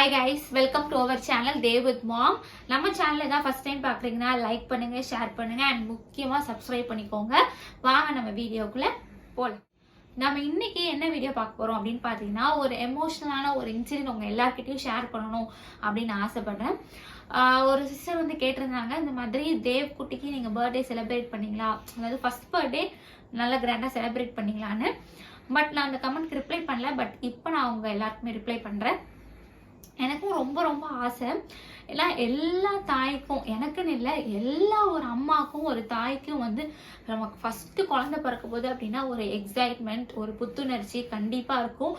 Hi guys, welcome to our channel Day with Mom. நம்ம சேனலை தான் ஃபர்ஸ்ட் டைம் பார்க்குறீங்கன்னா லைக் பண்ணுங்க, ஷேர் பண்ணுங்க அண்ட் முக்கியமாக சப்ஸ்கிரைப் பண்ணிக்கோங்க. வாங்க நம்ம வீடியோக்குள்ள போகலாம். நம்ம இன்னைக்கு என்ன வீடியோ பார்க்க போறோம் அப்படின்னு பார்த்தீங்கன்னா, ஒரு எமோஷனலான ஒரு இன்சிடென்ட் உங்க எல்லார்கிட்டையும் ஷேர் பண்ணணும் அப்படின்னு ஆசைப்படுறேன். ஒரு சிஸ்டர் வந்து கேட்டிருந்தாங்க, இந்த மாதிரி தேவ் குட்டிக்கு நீங்கள் பர்த்டே செலிப்ரேட் பண்ணீங்களா, அதாவது ஃபர்ஸ்ட் பர்த்டே நல்லா கிராண்டாக செலிப்ரேட் பண்ணீங்களான்னு. பட் நான் அந்த கமெண்ட்க்கு ரிப்ளை பண்ணல. பட் இப்போ நான் அவங்க எல்லாருக்குமே ரிப்ளை பண்ணுறேன். எனக்கும் ரொம்ப ரொம்ப ஆசை. ஏன்னா எல்லா தாய்க்கும், எனக்குன்னு இல்லை, எல்லா ஒரு அம்மாவுக்கும் ஒரு தாய்க்கும் வந்து நமக்கு ஃபஸ்ட்டு குழந்தை பிறக்க போது அப்படின்னா ஒரு எக்ஸைட்மெண்ட், ஒரு புத்துணர்ச்சி கண்டிப்பாக இருக்கும்.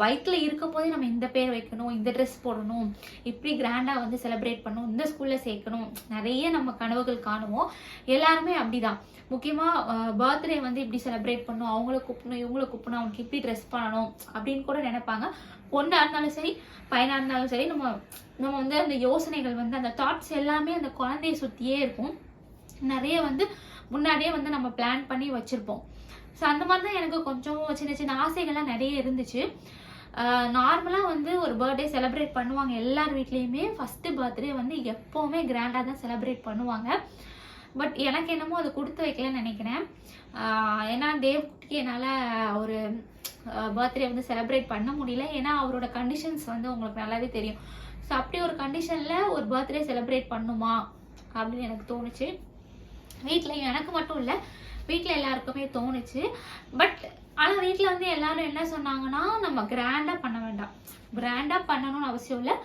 வயிற்றில் இருக்கும் போதே நம்ம இந்த பேர் வைக்கணும், இந்த ட்ரெஸ் போடணும், இப்படி கிராண்டாக வந்து செலிப்ரேட் பண்ணணும், இந்த ஸ்கூலில் சேர்க்கணும், நிறைய நம்ம கனவுகள் காணுவோம். எல்லாருமே அப்படிதான். முக்கியமாக பர்த்டே வந்து இப்படி செலிப்ரேட் பண்ணணும், அவங்கள கூப்பிடணும், இவங்கள கூப்பிடணும், அவங்களுக்கு இப்படி ட்ரெஸ் பண்ணணும் அப்படின்னு கூட நினைப்பாங்க. பொண்ணாக இருந்தாலும் சரி, பையனாக இருந்தாலும் சரி, நம்ம வந்து அந்த யோசனைகள் வந்து அந்த தாட்ஸ் எல்லாமே அந்த குழந்தைய சுற்றியே இருக்கும். நிறைய வந்து முன்னாடியே வந்து நம்ம பிளான் பண்ணி வச்சுருப்போம். ஸோ அந்த மாதிரி தான் எனக்கு கொஞ்சம் சின்ன சின்ன ஆசைகள்லாம் நிறைய இருந்துச்சு. நார்மலாக வந்து ஒரு பர்த்டே செலிப்ரேட் பண்ணுவாங்க எல்லார் வீட்லேயுமே. ஃபஸ்ட்டு பர்த்டே வந்து எப்போவுமே கிராண்டாக தான் செலிப்ரேட் பண்ணுவாங்க. பட் எனக்கு என்னமோ அது கொடுத்து வைக்கலன்னு நினைக்கிறேன். ஏன்னா தேவ்குட்டிக்கு என்னால் ஒரு பர்த்டே வந்து செலிப்ரேட் பண்ண முடியல. ஏன்னா அவரோட கண்டிஷன்ஸ் வந்து உங்களுக்கு நல்லாவே தெரியும். ஸோ அப்படி ஒரு கண்டிஷனில் ஒரு பர்த்டே செலிப்ரேட் பண்ணுமா அப்படின்னு எனக்கு தோணுச்சு. வீட்டில் எனக்கு மட்டும் இல்லை, வீட்டில் எல்லாருக்குமே தோணுச்சு. பட் ஆனால் வீட்டில் வந்து எல்லாரும் என்ன சொன்னாங்கன்னா, நம்ம கிராண்டாக பண்ண வேண்டாம், கிராண்டாக பண்ணணும்னு அவசியம் இல்லை,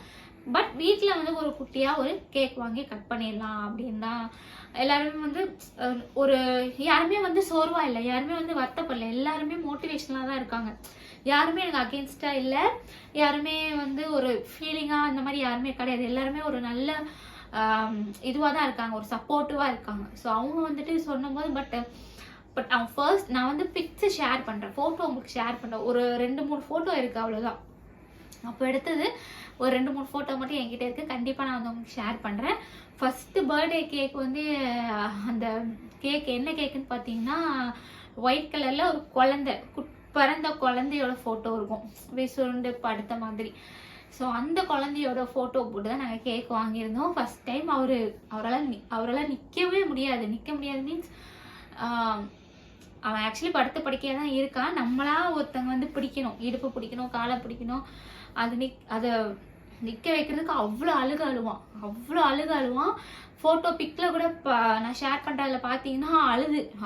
பட் வீட்டில் வந்து ஒரு குட்டியாக ஒரு கேக் வாங்கி கட் பண்ணிடலாம் அப்படின்னு தான் எல்லாருமே வந்து ஒரு யாருமே வந்து சோர்வாக இல்லை, யாருமே வந்து வருத்தப்படல, எல்லாருமே மோட்டிவேஷனலாக தான் இருக்காங்க. யாருமே எனக்கு அகெயின்ஸ்டாக இல்லை, யாருமே வந்து ஒரு ஃபீலிங்காக அந்த மாதிரி யாருமே கிடையாது. எல்லாருமே ஒரு நல்ல இதுவாக தான் இருக்காங்க, ஒரு சப்போர்ட்டிவாக இருக்காங்க. ஸோ அவங்க வந்துட்டு சொன்னபோது பட் அவன் ஃபர்ஸ்ட் நான் வந்து பிக்ஸை ஷேர் பண்ணுறேன், ஃபோட்டோ உங்களுக்கு ஷேர் பண்ணுறேன். ஒரு 2-3 ஃபோட்டோ இருக்குது, அவ்வளோதான். அப்போ எடுத்தது ஒரு 2-3 ஃபோட்டோ மட்டும் என்கிட்ட இருக்குது. கண்டிப்பாக நான் வந்து உங்களுக்கு ஷேர் பண்ணுறேன். ஃபஸ்ட்டு பர்த்டே கேக் வந்து அந்த கேக் என்ன கேக்குன்னு பார்த்தீங்கன்னா, ஒயிட் கலரில் ஒரு குழந்தை, பிறந்த குழந்தையோட ஃபோட்டோ இருக்கும், சுருண்டு படுத்த மாதிரி. ஸோ அந்த குழந்தையோட ஃபோட்டோ போட்டு தான் நாங்கள் கேக் வாங்கியிருந்தோம். ஃபஸ்ட் டைம் அவரால் நிற்கவே முடியாது. நிற்க முடியாது மீன்ஸ் அவன் ஆக்சுவலி படுத்த படிக்கையாக தான் இருக்கான். நம்மளா ஒருத்தங்க வந்து பிடிக்கணும், இடுப்பு பிடிக்கணும், காலை பிடிக்கணும், அதை நிற்க வைக்கிறதுக்கு அவ்வளோ அழுக அழுவான். ஃபோட்டோ பிக்கில் கூட நான் ஷேர் பண்ணுறதுல பார்த்தீங்கன்னா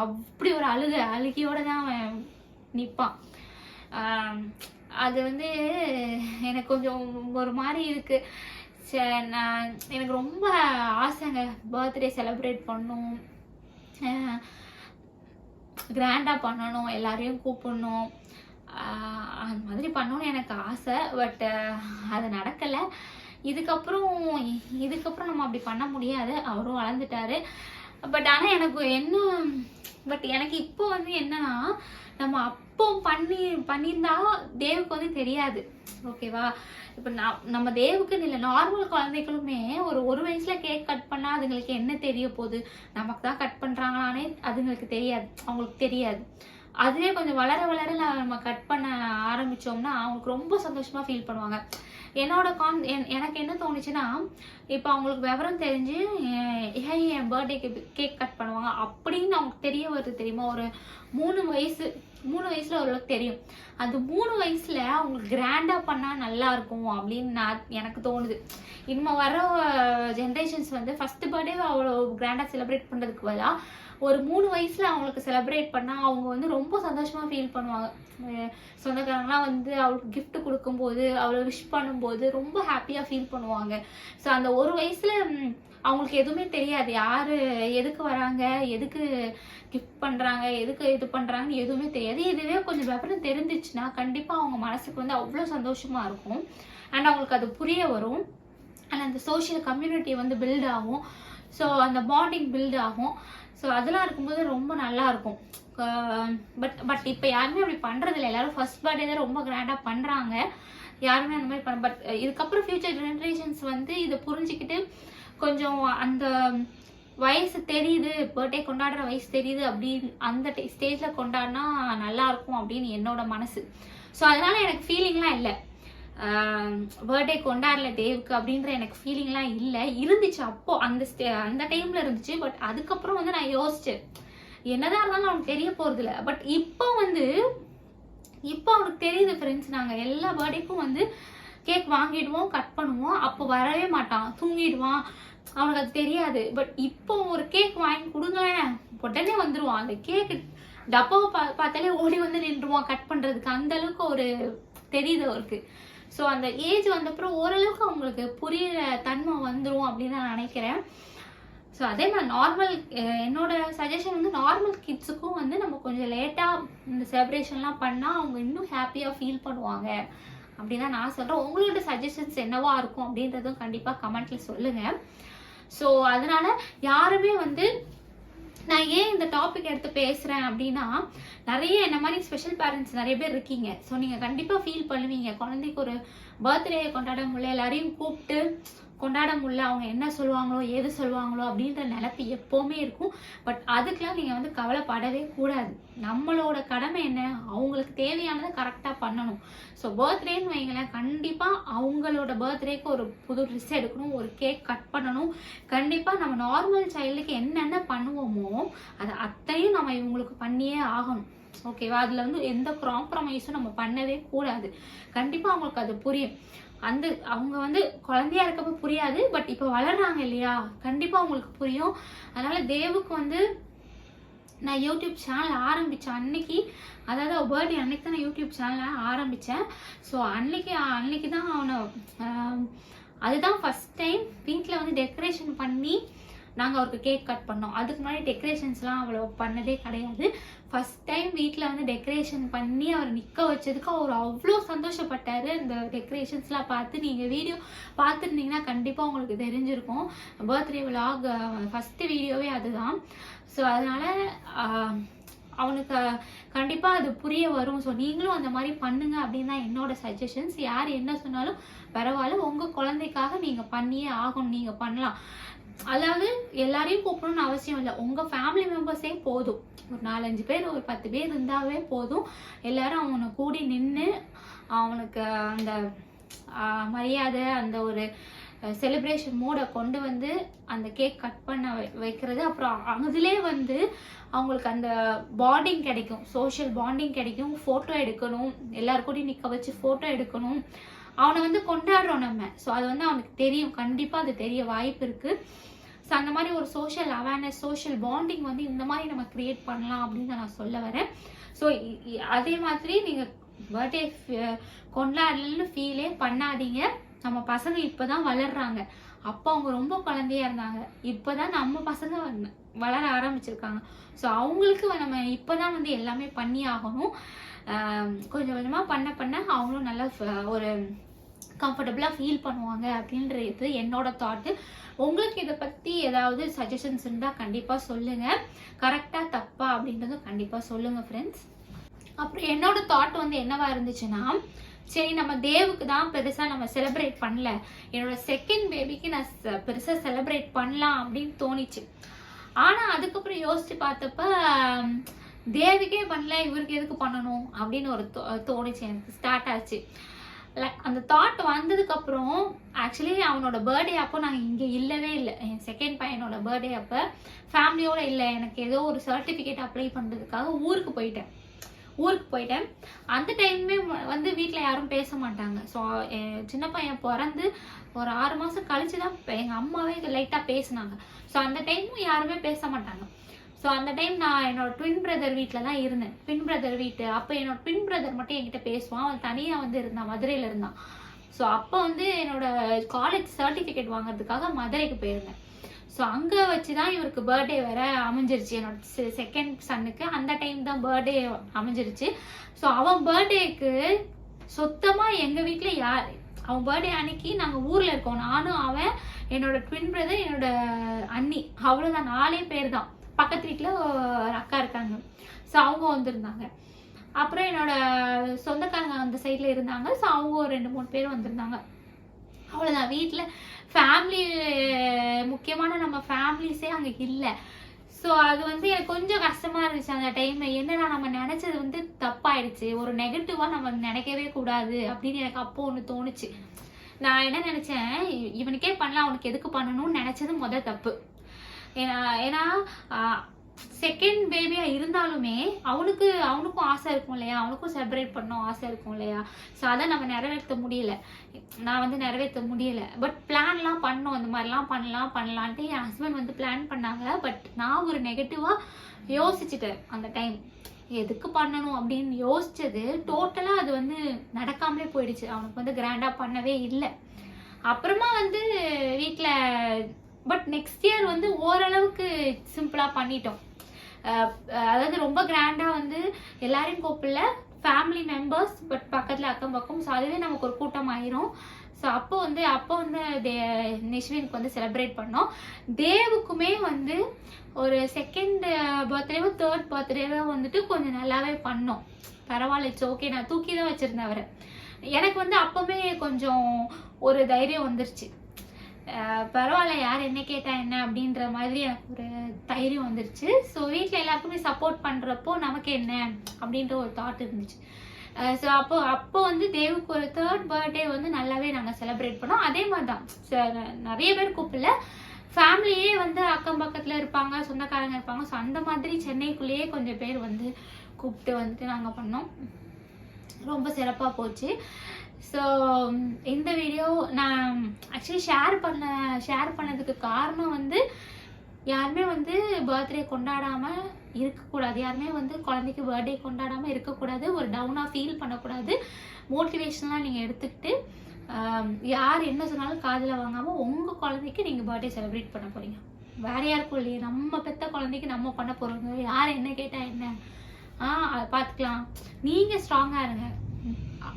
அப்படி ஒரு அழுகையோடு தான் அவன் நிற்பான். அது வந்து எனக்கு கொஞ்சம் ஒரு மாதிரி இருக்குது. எனக்கு ரொம்ப ஆசைங்க, பர்த்டே செலிப்ரேட் பண்ணணும், கிராண்டாக பண்ணணும், எல்லாரையும் கூப்பிடணும், அந்த மாதிரி பண்ணணும்னு எனக்கு ஆசை. பட் அது நடக்கலை. இதுக்கப்புறம் நம்ம அப்படி பண்ண முடியாது, அவரும் வளர்ந்துட்டாரு. ஆனால் எனக்கு இப்போ வந்து என்னன்னா, நம்ம அப்போ பண்ணியிருந்தா தேவுக்கு வந்து தெரியாது, ஓகேவா? இப்போ நம்ம தேவுக்கு இல்லை, நார்மல் குழந்தைகளுமே ஒரு வயசுல கேக் கட் பண்ணா அதுங்களுக்கு என்ன தெரிய போகுது, நமக்கு தான் கட் பண்றாங்களானே அதுங்களுக்கு தெரியாது, அவங்களுக்கு தெரியாது. அதுவே கொஞ்சம் வளர நம்ம கட் பண்ண ஆரம்பிச்சோம்னா அவங்களுக்கு ரொம்ப சந்தோஷமா ஃபீல் பண்ணுவாங்க. எனக்கு என்ன தோணுச்சுன்னா, இப்போ அவங்களுக்கு விவரம் தெரிஞ்சு என் பர்த்டேக்கு கேக் கட் பண்ணுவாங்க அப்படின்னு அவங்களுக்கு தெரிய வருது தெரியுமா? ஒரு 3 வயசுல ஓரளவுக்கு தெரியும். அந்த 3 வயசுல அவங்களுக்கு கிராண்டா பண்ணா நல்லா இருக்கும் அப்படின்னு எனக்கு தோணுது. இனிமே வர ஜென்ரேஷன்ஸ் வந்து ஃபர்ஸ்ட் பர்த்டே அவ்வளோ கிராண்டா செலிப்ரேட் பண்றதுக்கு பதிலாக ஒரு 3 வயசுல அவங்களுக்கு செலிப்ரேட் பண்ணா அவங்க வந்து ரொம்ப சந்தோஷமா ஃபீல் பண்ணுவாங்க. சொந்தக்காரங்களாம் வந்து அவளுக்கு கிஃப்ட் கொடுக்கும்போது, அவளை விஷ் பண்ணும்போது ரொம்ப ஹாப்பியா ஃபீல் பண்ணுவாங்க. ஸோ அந்த 1 வயசுல அவங்களுக்கு எதுவுமே தெரியாது, யாரு எதுக்கு வராங்க, எதுக்கு கிஃப்ட் பண்றாங்க, எதுக்கு இது பண்றாங்கன்னு எதுவுமே தெரியாது. இதுவே கொஞ்சம் விவரம் தெரிஞ்சிச்சுன்னா கண்டிப்பா அவங்க மனசுக்கு வந்து அவ்வளோ சந்தோஷமா இருக்கும். அண்ட் அவங்களுக்கு அது புரிய வரும். அண்ட் அந்த சோஷியல் கம்யூனிட்டி வந்து பில்ட் ஆகும். ஸோ அந்த பாண்டிங் பில்ட் ஆகும். ஸோ அதெல்லாம் இருக்கும்போது ரொம்ப நல்லா இருக்கும். பட் இப்போ யாருமே அப்படி பண்றது இல்லை. எல்லாரும் ஃபர்ஸ்ட் பர்த்டே தான் ரொம்ப கிராண்டாக பண்றாங்க. யாருமே அந்த மாதிரி பட் இதுக்கப்புறம் ஃபியூச்சர் ஜெனரேஷன்ஸ் வந்து இதை புரிஞ்சுக்கிட்டு கொஞ்சம் அந்த வயசு தெரியுது, பர்த்டே கொண்டாடுற வயசு தெரியுது அப்படின்னு அந்த ஸ்டேஜ்ல கொண்டாடினா நல்லா இருக்கும் அப்படின்னு என்னோட மனசு. ஸோ அதனால எனக்கு ஃபீலிங்லாம் இல்லை. பர்த்டே கொண்டாடல தேவுக்கு அப்படின்ற எனக்கு ஃபீலிங்லாம் இல்லை. இருந்துச்சு அப்போ அந்த டைம்ல இருந்துச்சு. பட் அதுக்கப்புறம் வந்து நான் யோசிச்சேன் என்னதான் இருந்தாலும் அவனுக்கு தெரிய போறது இல்லை. பட் இப்போ அவனுக்கு தெரியுது ஃப்ரெண்ட்ஸ். நாங்கள் எல்லா பர்த்டேக்கும் வந்து கேக் வாங்கிடுவோம், கட் பண்ணுவோம். அப்போ வரவே மாட்டான், தூங்கிடுவான், அவனுக்கு அது தெரியாது. பட் இப்போ ஒரு கேக் வாங்கி கொடுங்களேன், உடனே வந்துடுவான். அந்த கேக்கு டப்பாவை பார்த்தாலே ஓடி வந்து நின்றுவான் கட் பண்ணுறதுக்கு. அந்த அளவுக்கு ஒரு தெரியுது அவருக்கு. ஸோ அந்த ஏஜ் வந்தப்புறம் ஓரளவுக்கு அவங்களுக்கு புரியுற தன்மை வந்துடும் அப்படின்னு நான் நினைக்கிறேன். ஸோ அதே மாதிரி நார்மல் என்னோட சஜஷன் வந்து நார்மல் கிட்ஸுக்கும் வந்து நம்ம கொஞ்சம் லேட்டாக இந்த செலிப்ரேஷன்லாம் பண்ணால் அவங்க இன்னும் ஹாப்பியாக ஃபீல் பண்ணுவாங்க அப்படின்னு நான் சொல்கிறேன். உங்களோட சஜஷன்ஸ் என்னவா இருக்கும் அப்படின்றதும் கண்டிப்பாக கமெண்ட்டில் சொல்லுங்கள். ஸோ அதனால யாருமே வந்து நான் ஏன் இந்த டாபிக் எடுத்து பேசுகிறேன் அப்படின்னா, நிறைய என்ன மாதிரி ஸ்பெஷல் பேரண்ட்ஸ் நிறைய பேர் இருக்கீங்க. ஸோ நீங்கள் கண்டிப்பாக ஃபீல் பண்ணுவீங்க, குழந்தைக்கு ஒரு பர்த்டே கொண்டாட முடியல, எல்லாரையும் கூப்பிட்டு கொண்டாட முடியல, அவங்க என்ன சொல்லுவாங்களோ ஏது சொல்லுவாங்களோ அப்படின்ற நிலப்பு எப்போவுமே இருக்கும். பட் அதுக்கெலாம் நீங்கள் வந்து கவலைப்படவே கூடாது. நம்மளோட கடமை என்ன, அவங்களுக்கு தேவையானதை கரெக்டாக பண்ணணும். ஸோ பர்த்டேன்னு வைங்களேன், கண்டிப்பாக அவங்களோட பர்த்டேக்கு ஒரு புது ட்ரெஸ் எடுக்கணும், ஒரு கேக் கட் பண்ணணும். கண்டிப்பாக நம்ம நார்மல் சைல்டுக்கு என்னென்ன பண்ணுவோமோ அதை அத்தையும் நம்ம இவங்களுக்கு பண்ணியே ஆகணும். ஓகேவா? அதில் வந்து எந்த காம்ப்ரமைஸும் நம்ம பண்ணவே கூடாது. கண்டிப்பாக அவங்களுக்கு அது புரியும். அவங்க வந்து குழந்தையா இருக்கப்ப புரியாது. பட் இப்போ வளர்றாங்க இல்லையா, கண்டிப்பாக அவங்களுக்கு புரியும். அதனால தேவுக்கு வந்து நான் யூடியூப் சேனல் ஆரம்பித்தேன் அன்னைக்கு, அதாவது பர்த்டே அன்னைக்கு தான் நான் யூடியூப் சேனல் ஆரம்பித்தேன். ஸோ அன்னைக்கு தான் அவனை அதுதான் ஃபர்ஸ்ட் டைம் வீட்டில் வந்து டெக்கரேஷன் பண்ணி நாங்கள் அவருக்கு கேக் கட் பண்ணோம். அதுக்கு முன்னாடி டெக்கரேஷன்ஸ்லாம் அவ்வளோ பண்ணதே கிடையாது. ஃபர்ஸ்ட் டைம் வீட்டில் வந்து டெக்கரேஷன் பண்ணி அவர் நிற்க வச்சதுக்கு அவர் அவ்வளோ சந்தோஷப்பட்டார். இந்த டெக்கரேஷன்ஸ்லாம் பார்த்து நீங்கள் வீடியோ பார்த்துருந்தீங்கன்னா கண்டிப்பாக உங்களுக்கு தெரிஞ்சிருக்கும். பர்த்டே விலாக் ஃபஸ்ட்டு வீடியோவே அதுதான். ஸோ அதனால் அவனுக்கு கண்டிப்பாக அது புரிய வரும். ஸோ நீங்களும் அந்த மாதிரி பண்ணுங்க அப்படின்னு தான் என்னோட சஜஷன்ஸ். யார் என்ன சொன்னாலும் பரவாயில்ல, உங்கள் குழந்தைக்காக நீங்கள் பண்ணியே ஆகணும், நீங்கள் பண்ணலாம். அதாவது எல்லாரையும் கூப்பிடணும்னு அவசியம் இல்லை, உங்கள் ஃபேமிலி மெம்பர்ஸே போதும். ஒரு 4-5 பேர், ஒரு 10 பேர் இருந்தாவே போதும். எல்லாரும் அவனை கூடி நின்று அவனுக்கு அந்த மரியாதை, அந்த ஒரு செலிப்ரேஷன் மூடை கொண்டு வந்து அந்த கேக் கட் பண்ண வைக்கிறது. அப்புறம் அதுலேயே வந்து அவங்களுக்கு அந்த பாண்டிங் கிடைக்கும், சோஷியல் பாண்டிங் கிடைக்கும். ஃபோட்டோ எடுக்கணும், எல்லாருக்கூடையும் நிற்க வச்சு ஃபோட்டோ எடுக்கணும், அவனை வந்து கொண்டாடுறோம் நம்ம. ஸோ அது வந்து அவனுக்கு தெரியும், கண்டிப்பாக அது தெரிய வாய்ப்பு இருக்குது. ஸோ அந்த மாதிரி ஒரு சோஷியல் அவேர்னஸ், சோஷியல் பாண்டிங் வந்து இந்த மாதிரி நம்ம கிரியேட் பண்ணலாம் அப்படின்னு நான் சொல்ல வரேன். ஸோ அதே மாதிரி நீங்கள் பர்த்டே கொண்டாடலன்னு ஃபீலே பண்ணாதீங்க. நம்ம பசங்க இப்போ தான் வளர்றாங்க, அப்போ அவங்க ரொம்ப குழந்தையா இருந்தாங்க. இப்போ தான் நம்ம பசங்க வளர ஆரம்பிச்சிருக்காங்க. ஸோ அவங்களுக்கு நம்ம இப்போ தான் வந்து எல்லாமே பண்ணி ஆகணும். கொஞ்சம் கொஞ்சமாக பண்ண அவங்களும் நல்லா ஒரு கம்ஃபர்டபுளாக ஃபீல் பண்ணுவாங்க அப்படின்றது என்னோட தாட்டு. உங்களுக்கு இதை பற்றி ஏதாவது சஜஷன்ஸ் இருந்தால் கண்டிப்பாக சொல்லுங்கள். கரெக்டாக தப்பா அப்படின்றதும் கண்டிப்பாக சொல்லுங்கள் ஃப்ரெண்ட்ஸ். அப்புறம் என்னோட தாட் வந்து என்னவா இருந்துச்சுன்னா, சரி நம்ம தேவுக்கு தான் பெருசாக நம்ம செலிப்ரேட் பண்ணல, என்னோட செகண்ட் பேபிக்கு நான் பெருசாக செலிப்ரேட் பண்ணலாம் அப்படின்னு தோணிச்சு. ஆனால் அதுக்கப்புறம் யோசிச்சு பார்த்தப்ப தேவிக்கே பண்ணல, இவருக்கு எதுக்கு பண்ணணும் அப்படின்னு ஒரு தோணிச்சு, எனக்கு ஸ்டார்ட் ஆச்சு. அந்த தாட் வந்ததுக்கப்புறம் ஆக்சுவலி அவனோட பர்த்டே அப்போ நாங்கள் இங்கே இல்லவே இல்லை. என் செகண்ட் பையனோட பர்த்டே அப்போ ஃபேமிலியோடு இல்லை, எனக்கு ஏதோ ஒரு சர்டிஃபிகேட் அப்ளை பண்ணுறதுக்காக ஊருக்கு போயிட்டேன். அந்த டைமே வந்து வீட்டில் யாரும் பேச மாட்டாங்க. ஸோ சின்ன பையன் பிறந்து ஒரு 6 மாதம் கழிச்சு தான் எங்கள் அம்மாவே லைட்டாக பேசினாங்க. ஸோ அந்த டைமும் யாருமே பேச மாட்டாங்க. ஸோ அந்த டைம் நான் என்னோட ட்வின் பிரதர் வீட்டில் தான் இருந்தேன். ட்வின் பிரதர் வீட்டு அப்போ என்னோட ட்வின் பிரதர் மட்டும் என்கிட்ட பேசுவான். அவன் தனியாக வந்து இருந்தான், மதுரையில் இருந்தான். ஸோ அப்போ வந்து என்னோட காலேஜ் சர்டிஃபிகேட் வாங்குறதுக்காக மதுரைக்கு போயிருந்தேன். ஸோ அங்கே வச்சு தான் இவருக்கு பர்த்டே வேற அமைஞ்சிருச்சு, என்னோட செகண்ட் சன்னுக்கு. அந்த டைம் தான் பர்த்டே அமைஞ்சிருச்சு. ஸோ அவன் பர்த்டேக்கு சுத்தமாக எங்கள் வீட்டில் அவன் பர்த்டே அன்னைக்கு நாங்கள் ஊரில் இருக்கோம். நானும் அவன், என்னோட ட்வின் பிரதர், என்னோட அண்ணி, அவ்வளோதான், 4 பேர் தான். பக்கத்து வீட்டில் ஒரு அக்கா இருக்காங்க, ஸோ அவங்க வந்திருந்தாங்க. அப்புறம் என்னோட சொந்தக்காரங்க அந்த சைடில் இருந்தாங்க. ஸோ அவங்க ஒரு 2-3 பேர் வந்திருந்தாங்க. அவ்வளோதான். வீட்டில் ஃபேமிலி முக்கியமான நம்ம ஃபேமிலிஸே அங்கே இல்லை. ஸோ அது வந்து எனக்கு கொஞ்சம் கஷ்டமா இருந்துச்சு அந்த டைம். என்னன்னா நம்ம நினைச்சது வந்து தப்பாயிடுச்சு, ஒரு நெகட்டிவா நம்ம நினைக்கவே கூடாது அப்படின்னு எனக்கு அப்போ ஒன்று தோணுச்சு. நான் என்ன நினைச்சேன், இவனுக்கே பண்ணலாம், அவனுக்கு எதுக்கு பண்ணணும்னு நினைச்சது தப்பு. ஏன்னா செகண்ட் பேபியா இருந்தாலுமே அவனுக்கும் ஆசை இருக்கும் இல்லையா, அவனுக்கும் செலிப்ரேட் பண்ணணும் ஆசை இருக்கும் இல்லையா. ஸோ அதை நம்ம நான் வந்து நிறைவேற்ற முடியல. பட் பிளான்லாம் பண்ணோம், இந்த மாதிரிலாம் பண்ணலான்ட்டு என் ஹஸ்பண்ட் வந்து பிளான் பண்ணாங்க. பட் நான் ஒரு நெகட்டிவா யோசிச்சுட்டேன் அந்த டைம். எதுக்கு பண்ணணும் அப்படின்னு யோசிச்சது டோட்டலா அது வந்து நடக்காமலே போயிடுச்சு. அவனுக்கு வந்து கிராண்டா பண்ணவே இல்லை. அப்புறமா வந்து வீட்டில் பட் நெக்ஸ்ட் இயர் வந்து ஓரளவுக்கு சிம்பிளா பண்ணிட்டோம். அதாவது ரொம்ப கிராண்டா வந்து எல்லாரையும் கூப்பிடல, ஃபேமிலி மெம்பர்ஸ், பட் பக்கத்துல அக்கம் பக்கம். ஸோ அதுவே நமக்கு ஒரு கூட்டம் ஆயிரும். ஸோ அப்போ வந்து நிஷ்வினுக்கு வந்து செலிப்ரேட் பண்ணோம். தேவுக்குமே வந்து ஒரு செகண்ட் பர்த்டேவோ தேர்ட் பர்த்டேவோ வந்துட்டு கொஞ்சம் நல்லாவே பண்ணோம். பரவாயில்ல, இட்ஸ் ஓகே. நான் தூக்கி தான் வச்சிருந்தேன் அவரை. எனக்கு வந்து அப்பவே கொஞ்சம் ஒரு தைரியம் வந்துருச்சு. பரவாயில்ல, யார் என்ன கேட்டா என்ன அப்படின்ற மாதிரி எனக்கு ஒரு தைரியம் வந்துருச்சு. ஸோ வீட்டில் எல்லாருக்குமே சப்போர்ட் பண்ணுறப்போ நமக்கு என்ன அப்படின்ற ஒரு தாட் இருந்துச்சு. ஸோ அப்போ வந்து தேவுக்கு ஒரு தேர்ட் பர்த்டே வந்து நல்லாவே நாங்கள் செலிப்ரேட் பண்ணோம். அதே மாதிரி தான் நிறைய பேர் கூப்பிடல, ஃபேமிலியே வந்து அக்கம் பக்கத்தில் இருப்பாங்க, சொந்தக்காரங்க இருப்பாங்க. ஸோ அந்த மாதிரி சென்னைக்குள்ளேயே கொஞ்சம் பேர் வந்து கூப்பிட்டு வந்துட்டு நாங்கள் பண்ணோம். ரொம்ப சிறப்பாக போச்சு. ஸோ இந்த வீடியோ நான் ஆக்சுவலி ஷேர் பண்ணதுக்கு காரணம் வந்து யாருமே வந்து பர்த்டே கொண்டாடாமல் இருக்கக்கூடாது, யாருமே வந்து குழந்தைக்கு பர்த்டே கொண்டாடாமல் இருக்கக்கூடாது, ஒரு டவுனாக ஃபீல் பண்ணக்கூடாது. மோட்டிவேஷனலாக நீங்கள் எடுத்துக்கிட்டு யார் என்ன சொன்னாலும் காதில் வாங்காமல் உங்கள் குழந்தைக்கு நீங்கள் பர்த்டே செலிப்ரேட் பண்ண போகிறீங்க. வேற யாருக்கும் இல்லையே, நம்ம பெற்ற குழந்தைக்கு நம்ம பண்ண போகிறோங்க. யார் என்ன கேட்டால் என்ன, அதை பார்த்துக்கலாம். நீங்கள் ஸ்ட்ராங்காக இருங்க.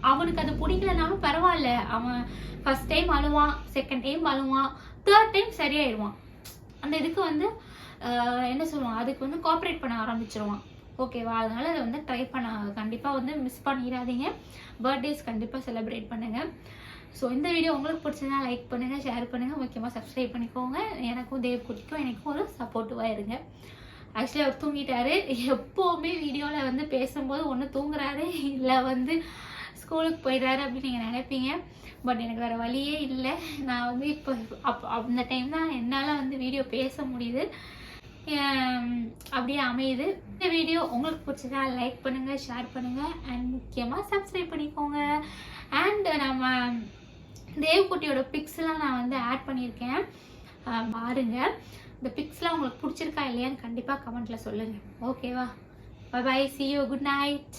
அவனுக்கு அது பிடிக்கலனாலும் பரவாயில்ல, அவன் ஃபர்ஸ்ட் டைம் அழுவான், செகண்ட் டைம் அழுவான், தேர்ட் டைம் சரியாயிடுவான். அந்த இதுக்கு வந்து என்ன சொல்லுவான், அதுக்கு வந்து கோஆப்ரேட் பண்ண ஆரம்பிச்சிருவான். ஓகேவா? அதனால அதை வந்து ட்ரை பண்ண கண்டிப்பாக வந்து மிஸ் பண்ணிடாதீங்க. பர்த்டேஸ் கண்டிப்பாக செலிப்ரேட் பண்ணுங்க. ஸோ இந்த வீடியோ உங்களுக்கு பிடிச்சதுனா லைக் பண்ணுங்க, ஷேர் பண்ணுங்க, முக்கியமாக சப்ஸ்கிரைப் பண்ணிக்கோங்க. எனக்கும் தேவ் குட்டிக்கும் எனக்கும் ஒரு சப்போர்ட்டிவாக இருங்க. ஆக்சுவலி அவர் தூங்கிட்டாரு. எப்போவுமே வீடியோவில் வந்து பேசும்போது ஒன்று தூங்குறாரு, இல்லை வந்து ஸ்கூலுக்கு போயிடுறாரு அப்படின்னு நீங்கள் நினைப்பீங்க. பட் எனக்கு வேறு வழியே இல்லை. நான் வந்து இப்போ அந்த டைம் தான் என்னால் வந்து வீடியோ பேச முடியுது, அப்படியே அமையுது. இந்த வீடியோ உங்களுக்கு பிடிச்சதா லைக் பண்ணுங்கள், ஷேர் பண்ணுங்கள், அண்ட் முக்கியமாக சப்ஸ்கிரைப் பண்ணிக்கோங்க. அண்ட் நம்ம தேவ்குட்டியோட பிக்ஸ்லாம் நான் வந்து ஆட் பண்ணியிருக்கேன், பாருங்க. இந்த பிக்ஸ்லாம் உங்களுக்கு பிடிச்சிருக்கா இல்லையான்னு கண்டிப்பாக கமெண்ட்டில் சொல்லுங்கள். ஓகேவா? Bye bye, see you, good night.